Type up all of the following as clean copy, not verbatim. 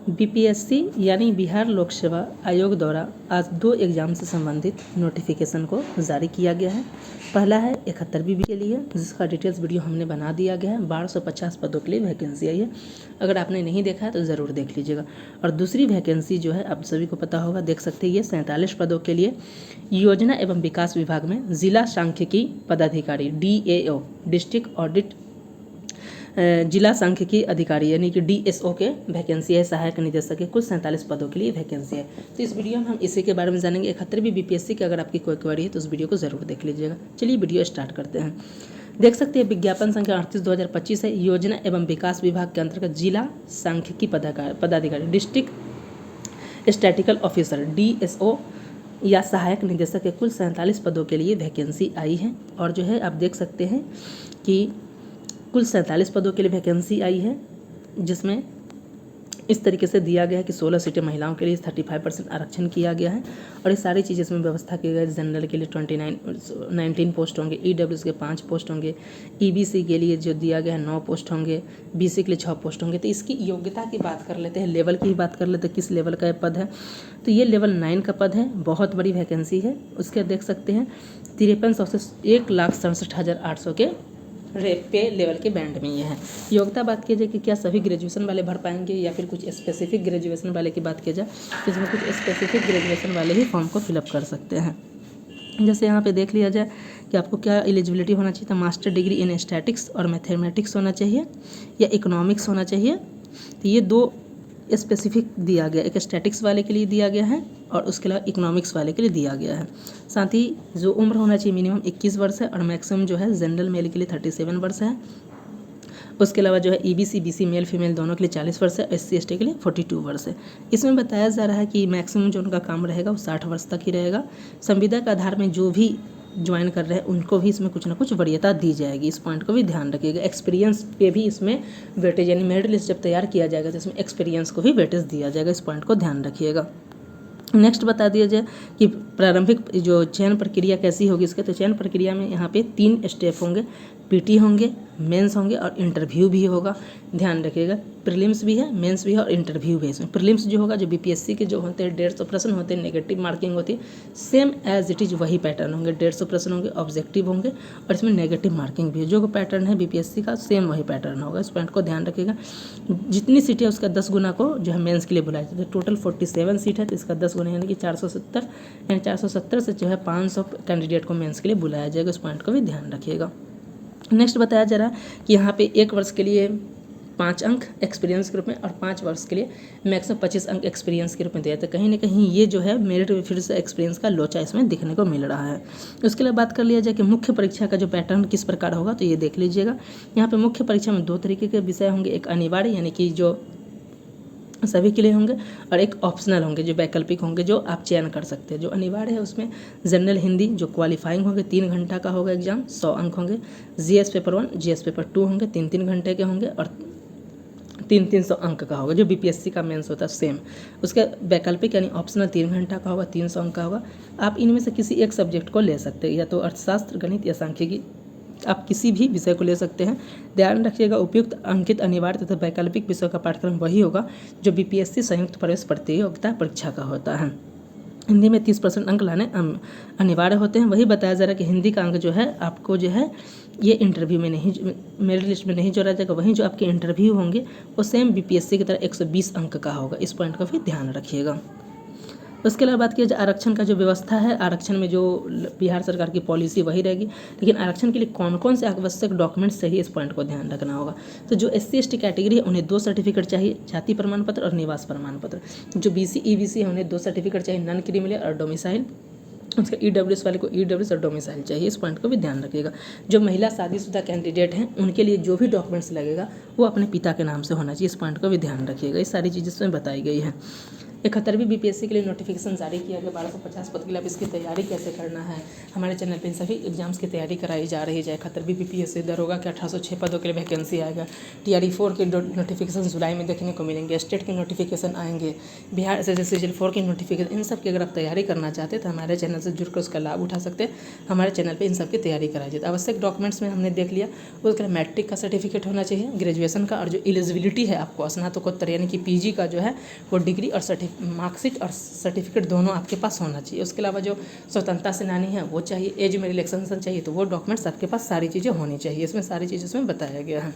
BPSC यानी बिहार लोक सेवा आयोग द्वारा आज 2 एग्ज़ाम से संबंधित नोटिफिकेशन को जारी किया गया है। पहला है 71वीं के लिए, जिसका डिटेल्स वीडियो हमने बना दिया गया है। 1250 पदों के लिए वैकेंसी आई है। अगर आपने नहीं देखा है तो ज़रूर देख लीजिएगा। और दूसरी वैकेंसी जो है आप सभी को पता होगा, देख सकते हैं, ये 47 पदों के लिए योजना एवं विकास विभाग में जिला सांख्यिकी पदाधिकारी DAO डिस्ट्रिक्ट ऑडिट जिला सांख्यिकी अधिकारी यानी कि DSO के वैकेंसी है। सहायक निदेशक के कुल 47 पदों के लिए वैकेंसी है। तो इस वीडियो में हम इसी के बारे में जानेंगे। 71वीं BPSC की अगर आपकी कोई क्वेरी है तो उस वीडियो को ज़रूर देख लीजिएगा। चलिए वीडियो स्टार्ट करते हैं। देख सकते हैं विज्ञापन संख्या 38/2025 है। योजना एवं विकास विभाग के अंतर्गत जिला सांख्यिकी पदाधिकारी डिस्ट्रिक्ट स्टैटिकल ऑफिसर DSO या सहायक निदेशक के कुल 47 पदों के लिए वैकेंसी आई है। और जो है आप देख सकते हैं कि कुल 47 पदों के लिए वैकेंसी आई है, जिसमें इस तरीके से दिया गया है कि 16 सीटें महिलाओं के लिए 35% आरक्षण किया गया है। और ये सारी चीज़ें इसमें व्यवस्था की गई है। जनरल के लिए 19 पोस्ट होंगे, EWS के 5 पोस्ट होंगे, EBC के लिए जो दिया गया है 9 पोस्ट होंगे, BC के लिए 6 पोस्ट होंगे। तो इसकी योग्यता की बात कर लेते हैं, लेवल की बात कर लेते हैं, किस लेवल का पद है। तो ये लेवल 9 का पद है, बहुत बड़ी वैकेंसी है। उसके देख सकते हैं 5300 से 1,67,800 के पे लेवल के बैंड में ये है। योग्यता बात की जाए कि क्या सभी ग्रेजुएशन वाले भर पाएंगे या फिर कुछ स्पेसिफिक ग्रेजुएशन वाले की बात की जाए तो इसमें कुछ स्पेसिफिक ग्रेजुएशन वाले ही फॉर्म को फिलअप कर सकते हैं। जैसे यहाँ पे देख लिया जाए कि आपको क्या एलिजिबिलिटी होना चाहिए, तो मास्टर डिग्री इन स्टैटिक्स और मैथमेटिक्स होना चाहिए या इकोनॉमिक्स होना चाहिए। तो ये 2 स्पेसिफिक दिया गया, एक स्टैटिक्स वाले के लिए दिया गया है और उसके अलावा इकोनॉमिक्स वाले के लिए दिया गया है। साथ ही जो उम्र होना चाहिए मिनिमम 21 वर्ष है और मैक्सिमम जो है जनरल मेल के लिए 37 वर्ष है। उसके अलावा जो है EBC BC मेल फीमेल दोनों के लिए 40 वर्ष है, SC ST के लिए 42 वर्ष है। इसमें बताया जा रहा है कि मैक्सिमम जो उनका काम रहेगा वो 60 वर्ष तक ही रहेगा। संविदा के आधार में जो भी ज्वाइन कर रहे हैं उनको भी इसमें कुछ ना कुछ वरीयता दी जाएगी। इस पॉइंट को भी ध्यान रखिएगा। एक्सपीरियंस पे भी इसमें वेटेज, यानी मेरिट लिस्ट जब तैयार किया जाएगा तो इसमें एक्सपीरियंस को भी वेटेज दिया जाएगा। इस पॉइंट को ध्यान रखिएगा। नेक्स्ट बता दिया जाए कि प्रारंभिक जो चयन प्रक्रिया कैसी होगी इसके, तो चयन प्रक्रिया में यहाँ पे 3 स्टेप होंगे। PT होंगे, मेंस होंगे और इंटरव्यू भी होगा। ध्यान रखिएगा, प्रीलिम्स भी है, मेंस भी है और इंटरव्यू भी है। इसमें प्रीलिम्स जो होगा, जो BPSC के जो होते हैं 150 प्रश्न होते हैं, नेगेटिव मार्किंग होती है, सेम एज इट इज़ वही पैटर्न होंगे। 150 प्रश्न होंगे, ऑब्जेक्टिव होंगे और इसमें नेगेटिव मार्किंग भी है। जो पैटर्न है BPSC का सेम वही पैटर्न होगा। इस पॉइंट को ध्यान रखिएगा। जितनी सीटें है उसका 10 गुना को जो है मेंस के लिए बुलाया जाता है। टोटल 47 सीट है तो इसका 10 गुना यानी कि 470, यानी 470 से जो है 500 कैंडिडेट को मेंस के लिए बुलाया जाएगा। इस पॉइंट को भी ध्यान रखिएगा। नेक्स्ट बताया जा रहा है कि यहाँ पे 1 वर्ष के लिए 5 अंक एक्सपीरियंस के रूप में और 5 वर्ष के लिए मैक्सिमम 25 अंक एक्सपीरियंस के रूप में दिया जाता है। कहीं ना कहीं ये जो है मेरिट फिर से एक्सपीरियंस का लोचा इसमें दिखने को मिल रहा है। उसके लिए बात कर लिया जाए कि मुख्य परीक्षा का जो पैटर्न किस प्रकार होगा, तो ये देख लीजिएगा। यहाँ पे मुख्य परीक्षा में 2 तरीके के विषय होंगे। एक अनिवार्य यानी कि जो सभी के लिए होंगे और एक ऑप्शनल होंगे जो वैकल्पिक होंगे, जो आप चयन कर सकते हैं। जो अनिवार्य है उसमें जनरल हिंदी जो क्वालिफाइंग होंगे 3 घंटा का होगा एग्जाम, 100 अंक होंगे। GS पेपर 1 GS पेपर 2 होंगे, 3-3 घंटे के होंगे और 300 अंक का होगा। जो BPSC का मेंस होता है सेम। उसके वैकल्पिक यानी ऑप्शनल 3 घंटा का होगा, 300 अंक का होगा। आप इनमें से किसी एक सब्जेक्ट को ले सकते हैं, या तो अर्थशास्त्र, गणित या सांख्यिकी, आप किसी भी विषय को ले सकते हैं। ध्यान रखिएगा, उपयुक्त अंकित अनिवार्य तथा वैकल्पिक विषय का पाठ्यक्रम वही होगा जो BPSC संयुक्त प्रवेश प्रतियोगिता परीक्षा का होता है। हिंदी में 30% अंक लाने अनिवार्य होते हैं। वही बताया जा रहा है कि हिंदी का अंक जो है आपको जो है ये इंटरव्यू में नहीं, मेरिट लिस्ट में नहीं जोड़ा जाएगा। वहीं जो आपके इंटरव्यू होंगे वो सेम BPSC की तरह 120 अंक का होगा। इस पॉइंट का भी ध्यान रखिएगा। उसके अलावा बात की जाए आरक्षण का जो व्यवस्था है, आरक्षण में जो बिहार सरकार की पॉलिसी वही रहेगी, लेकिन आरक्षण के लिए कौन कौन से आवश्यक डॉक्यूमेंट्स चाहिए इस पॉइंट को ध्यान रखना होगा। तो जो SC ST कैटेगरी है उन्हें 2 सर्टिफिकेट चाहिए, जाति प्रमाण पत्र और निवास प्रमाण पत्र। जो BC EBC है उन्हें 2 सर्टिफिकेट चाहिए, नॉन क्रिमिनल और डोमिसाइल। उसके EWS वाले को EWS और डोमिसाइल चाहिए। इस पॉइंट को भी ध्यान रखिएगा। जो महिला शादीशुदा कैंडिडेट हैं उनके लिए जो भी डॉक्यूमेंट्स लगेगा वो अपने पिता के नाम से होना चाहिए। इस पॉइंट को भी ध्यान रखिएगा। ये सारी चीज़ें इसमें बताई गई है। 71वीं बीपीएससी के लिए नोटिफिकेशन जारी किया गया 1250 पद के लिए। अब इसकी तैयारी कैसे करना है, हमारे चैनल पे इन सभी एग्जाम्स की तैयारी कराई जा रही है। 71वीं बीपीएससी दरोगा के 1806 पदों के लिए वैकेंसी आएगा। TRE 4 के नोटिफिकेशन जुलाई में देखने को मिलेंगे। स्टेट के नोटिफिकेशन आएंगे, बिहार SSC CGL 4 की नोटिफिकेशन। इन सब की अगर आप तैयारी करना चाहते हैं तो हमारे चैनल से जुड़कर उसका लाभ उठा सकते हैं। हमारे चैनल पर इन सब की तैयारी कराई जाती है। आवश्यक डॉक्यूमेंट्स में हमने देख लिया, उसके लिए मैट्रिक का सर्टिफिकेट होना चाहिए, ग्रेजुएशन का, और जो एलिजिबिलिटी है आपको स्नातकोत्तर यानी कि PG का जो है वो डिग्री और मार्कशीट और सर्टिफिकेट दोनों आपके पास होना चाहिए। उसके अलावा जो स्वतंत्रता सेनानी है वो चाहिए, एज में रिलैक्सेशन चाहिए, तो वो डॉक्यूमेंट्स आपके पास सारी चीज़ें होनी चाहिए। इसमें सारी चीज़ें इसमें बताया गया है।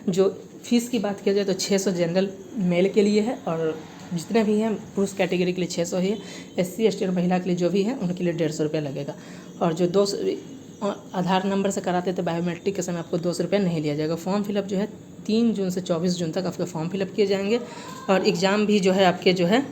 जो फीस की बात किया जाए तो 600 जनरल मेल के लिए है, और जितने भी हैं पुरुष कैटेगरी के लिए 600 है। SC ST और महिला के लिए जो भी है उनके लिए 150 रुपया लगेगा। और जो 200 आधार नंबर से कराते थे बायोमेट्रिक के समय आपको 200 रुपया नहीं लिया जाएगा। फॉर्म फिलअप जो है 3 जून से 24 जून तक आपके फॉर्म फिलअप किए जाएंगे। और एग्ज़ाम भी जो है आपके जो है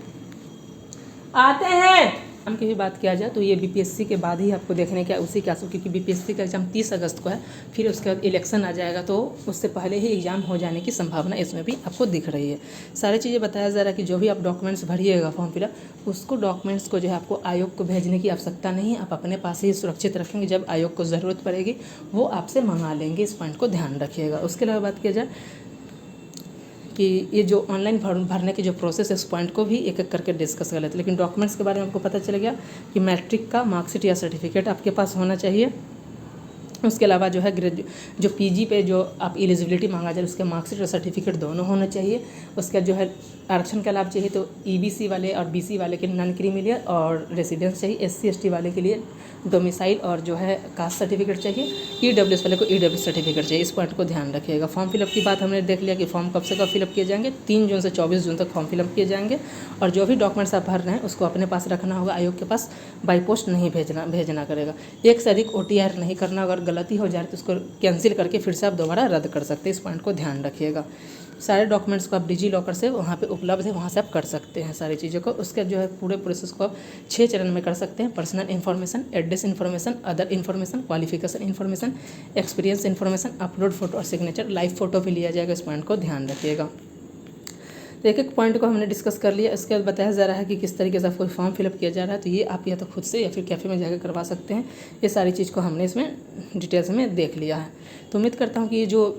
आते हैं। एग्जाम की भी बात किया जाए तो ये BPSC के बाद ही आपको देखने का उसी के आसपास, क्योंकि BPSC का एग्ज़ाम 30 अगस्त को है, फिर उसके बाद इलेक्शन आ जाएगा, तो उससे पहले ही एग्ज़ाम हो जाने की संभावना इसमें भी आपको दिख रही है। सारी चीज़ें बताया जा रहा है कि जो भी आप डॉक्यूमेंट्स भरिएगा फॉर्म फिलअप, उसको डॉक्यूमेंट्स को जो है आपको आयोग को भेजने की आवश्यकता नहीं है, आप अपने पास ही सुरक्षित रखेंगे। जब आयोग को ज़रूरत पड़ेगी वो आपसे मंगा लेंगे, इस पॉइंट को ध्यान रखिएगा। उसके अलावा बात किया जाए कि ये जो ऑनलाइन फॉर्म भरने की जो प्रोसेस है उस पॉइंट को भी एक एक करके डिस्कस कर लेते हैं। लेकिन डॉक्यूमेंट्स के बारे में आपको पता चल गया कि मैट्रिक का मार्कशीट या सर्टिफिकेट आपके पास होना चाहिए। उसके अलावा जो है जो PG पे जो आप एलिजिबिलिटी मांगा जाए उसके मार्कशीट और सर्टिफिकेट दोनों होने चाहिए। उसका जो है आरक्षण का लाभ चाहिए तो EBC वाले और BC वाले के नॉन क्रीमिलियर और रेसिडेंस चाहिए। SC ST वाले के लिए डोमिसाइल और जो है कास्ट सर्टिफिकेट चाहिए। EWS वाले को EWS सर्टिफिकेट चाहिए। इस पॉइंट को ध्यान रखिएगा। फॉर्म फिलअप की बात हमने देख लिया कि फॉर्म कब से कब फिलअप किए जाएंगे, 3 जून से 24 जून तक फॉर्म फिलअप किए जाएंगे। और जो भी डॉक्यूमेंट्स आप भर रहे हैं उसको अपने पास रखना होगा, आयोग के पास बाई पोस्ट नहीं भेजना करेगा। एक से अधिक OTR नहीं करना, अगर गलती हो जाए तो उसको कैंसिल करके फिर से आप दोबारा रद्द कर सकते हैं। इस पॉइंट को ध्यान रखिएगा। सारे डॉक्यूमेंट्स को आप डिजी-लॉकर से वहाँ पे उपलब्ध है, वहाँ से आप कर सकते हैं सारी चीज़ों को। उसके जो है पूरे प्रोसेस को आप 6 चरण में कर सकते हैं। Personal information, address information, other information, qualification information, experience information, upload photo और सिग्नेचर, लाइव फोटो भी लिया जाएगा। इस पॉइंट को ध्यान रखिएगा। तो एक एक पॉइंट को हमने डिस्कस कर लिया। इसके बाद बताया जा रहा है कि किस तरीके से आपको फॉर्म फिलअप किया जा रहा है, तो ये आप या तो खुद से या फिर कैफ़े में जाकर करवा सकते हैं। ये सारी चीज़ को हमने इसमें डिटेल्स में देख लिया है। तो उम्मीद करता हूँ कि ये जो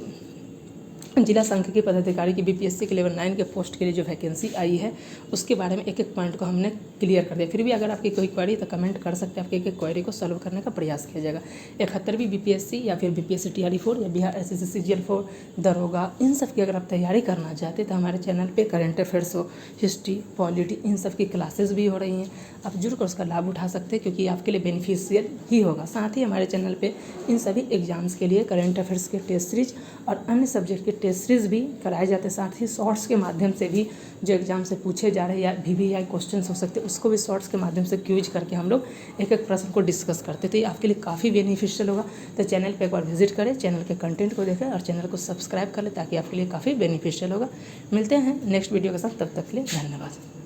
जिला सांख्यिकी पदाधिकारी की BPSC के लेवल 9 के पोस्ट के लिए जो वैकेंसी आई है उसके बारे में एक एक पॉइंट को हमने क्लियर कर दिया। फिर भी अगर आपकी कोई क्वेरी तो कमेंट कर सकते हैं, आपके एक एक क्वेरी को सॉल्व करने का प्रयास किया जाएगा। 71वीं BPSC या फिर BPSC TRE 4 या बिहार SSC CGL 4 दरोगा, इन सब की अगर आप तैयारी करना चाहते हैं तो हमारे चैनल पर करेंट अफेयर्स हो, हिस्ट्री, पॉलिटी, इन सब की क्लासेस भी हो रही हैं। आप जुड़कर उसका लाभ उठा सकते हैं क्योंकि आपके लिए बेनिफिशियल ही होगा। साथ ही हमारे चैनल पर इन सभी एग्जाम्स के लिए करेंट अफेयर्स के टेस्ट सीरीज और अन्य सब्जेक्ट के टेस्ट सीरीज भी कराए जाते हैं। साथ ही शॉर्ट्स के माध्यम से भी जो एग्जाम से पूछे जा रहे हैं या VVI क्वेश्चंस हो सकते हैं उसको भी शॉर्ट्स के माध्यम से क्यूज करके हम लोग एक एक प्रश्न को डिस्कस करते हैं। तो ये आपके लिए काफ़ी बेनिफिशियल होगा। तो चैनल पे एक बार विजिट करें, चैनल के कंटेंट को देखें और चैनल को सब्सक्राइब कर लें ताकि आपके लिए काफ़ी बेनिफिशियल होगा। मिलते हैं नेक्स्ट वीडियो के साथ, तब तक के लिए धन्यवाद।